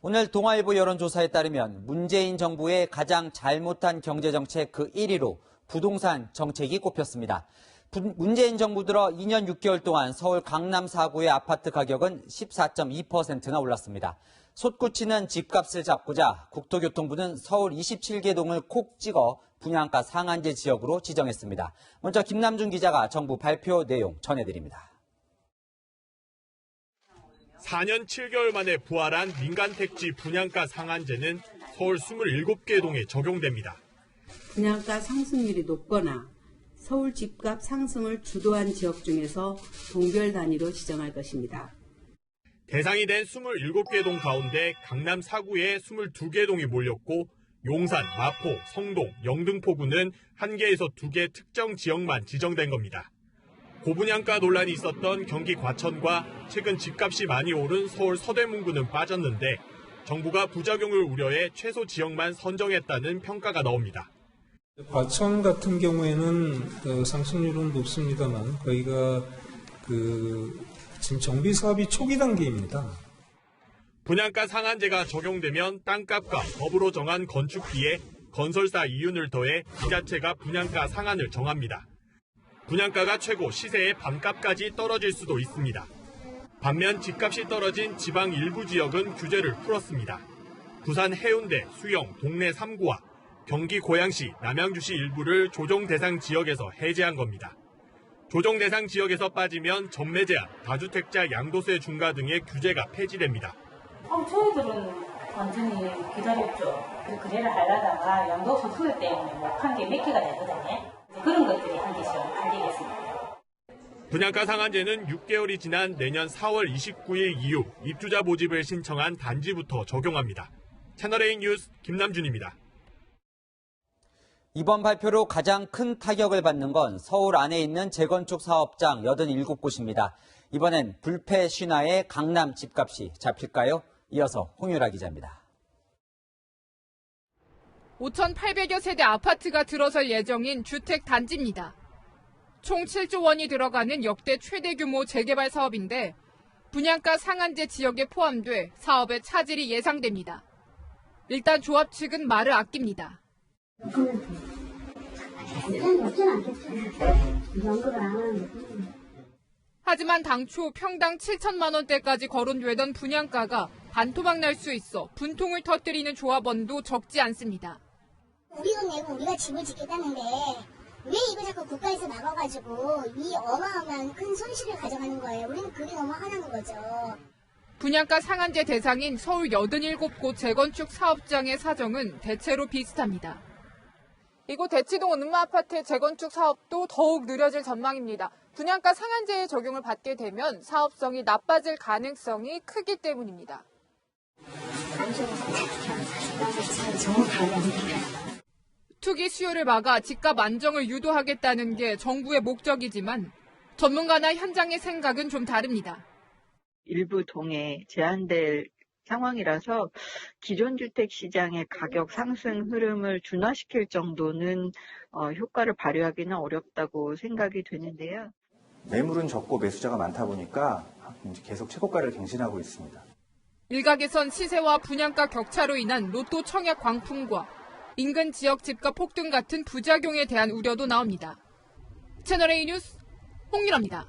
오늘 동아일보 여론조사에 따르면 문재인 정부의 가장 잘못한 경제정책 그 1위로 부동산 정책이 꼽혔습니다. 문재인 정부 들어 2년 6개월 동안 서울 강남 4구의 아파트 가격은 14.2%나 올랐습니다. 솟구치는 집값을 잡고자 국토교통부는 서울 27개 동을 콕 찍어 분양가 상한제 지역으로 지정했습니다. 먼저 김남준 기자가 정부 발표 내용 전해드립니다. 4년 7개월 만에 부활한 민간택지 분양가 상한제는 서울 27개 동에 적용됩니다. 분양가 상승률이 높거나 서울 집값 상승을 주도한 지역 중에서 동별 단위로 지정할 것입니다. 대상이 된 27개 동 가운데 강남 4구에 22개 동이 몰렸고 용산, 마포, 성동, 영등포구는 1개에서 2개 특정 지역만 지정된 겁니다. 고분양가 논란이 있었던 경기 과천과 최근 집값이 많이 오른 서울 서대문구는 빠졌는데 정부가 부작용을 우려해 최소 지역만 선정했다는 평가가 나옵니다. 과천 같은 경우에는 상승률은 높습니다만 거기가 지금 정비 사업이 초기 단계입니다. 분양가 상한제가 적용되면 땅값과 법으로 정한 건축비에 건설사 이윤을 더해 이 자체가 분양가 상한을 정합니다. 분양가가 최고 시세의 반값까지 떨어질 수도 있습니다. 반면 집값이 떨어진 지방 일부 지역은 규제를 풀었습니다. 부산 해운대, 수영, 동래 3구와 경기 고양시, 남양주시 일부를 조정 대상 지역에서 해제한 겁니다. 조정 대상 지역에서 빠지면 전매 제한, 다주택자 양도세 중과 등의 규제가 폐지됩니다. 저희들은 완전히 기다렸죠. 거래를 하려다가 양도세 수요 때문에 한 개 몇 개가 되거든요. 그런 것들이 한 개씩 알리겠습니다. 분양가 상한제는 6개월이 지난 내년 4월 29일 이후 입주자 모집을 신청한 단지부터 적용합니다. 채널A 뉴스 김남준입니다. 이번 발표로 가장 큰 타격을 받는 건 서울 안에 있는 재건축 사업장 87곳입니다. 이번엔 불패 신화의 강남 집값이 잡힐까요? 이어서 홍유라 기자입니다. 5,800여 세대 아파트가 들어설 예정인 주택 단지입니다. 총 7조 원이 들어가는 역대 최대 규모 재개발 사업인데 분양가 상한제 지역에 포함돼 사업의 차질이 예상됩니다. 일단 조합 측은 말을 아낍니다. 하지만 당초 평당 7천만 원대까지 거론되던 분양가가 반토막 날 수 있어 분통을 터뜨리는 조합원도 적지 않습니다. 우리 돈 내고 우리가 집을 짓겠다는데 왜 이거 자꾸 국가에서 막아가지고 이 어마어마한 큰 손실을 가져가는 거예요. 우리는 그게 너무 화나는 거죠. 분양가 상한제 대상인 서울 87곳 재건축 사업장의 사정은 대체로 비슷합니다. 이곳 대치동 은마아파트 재건축 사업도 더욱 느려질 전망입니다. 분양가 상한제의 적용을 받게 되면 사업성이 나빠질 가능성이 크기 때문입니다. 투기 수요를 막아 집값 안정을 유도하겠다는 게 정부의 목적이지만 전문가나 현장의 생각은 좀 다릅니다. 일부 동에 제한될 상황이라서 기존 주택 시장의 가격 상승 흐름을 둔화시킬 정도는 효과를 발휘하기는 어렵다고 생각이 되는데요. 매물은 적고 매수자가 많다 보니까 계속 최고가를 갱신하고 있습니다. 일각에선 시세와 분양가 격차로 인한 로또 청약 광풍과 인근 지역 집값 폭등 같은 부작용에 대한 우려도 나옵니다. 채널A 뉴스 홍유라입니다.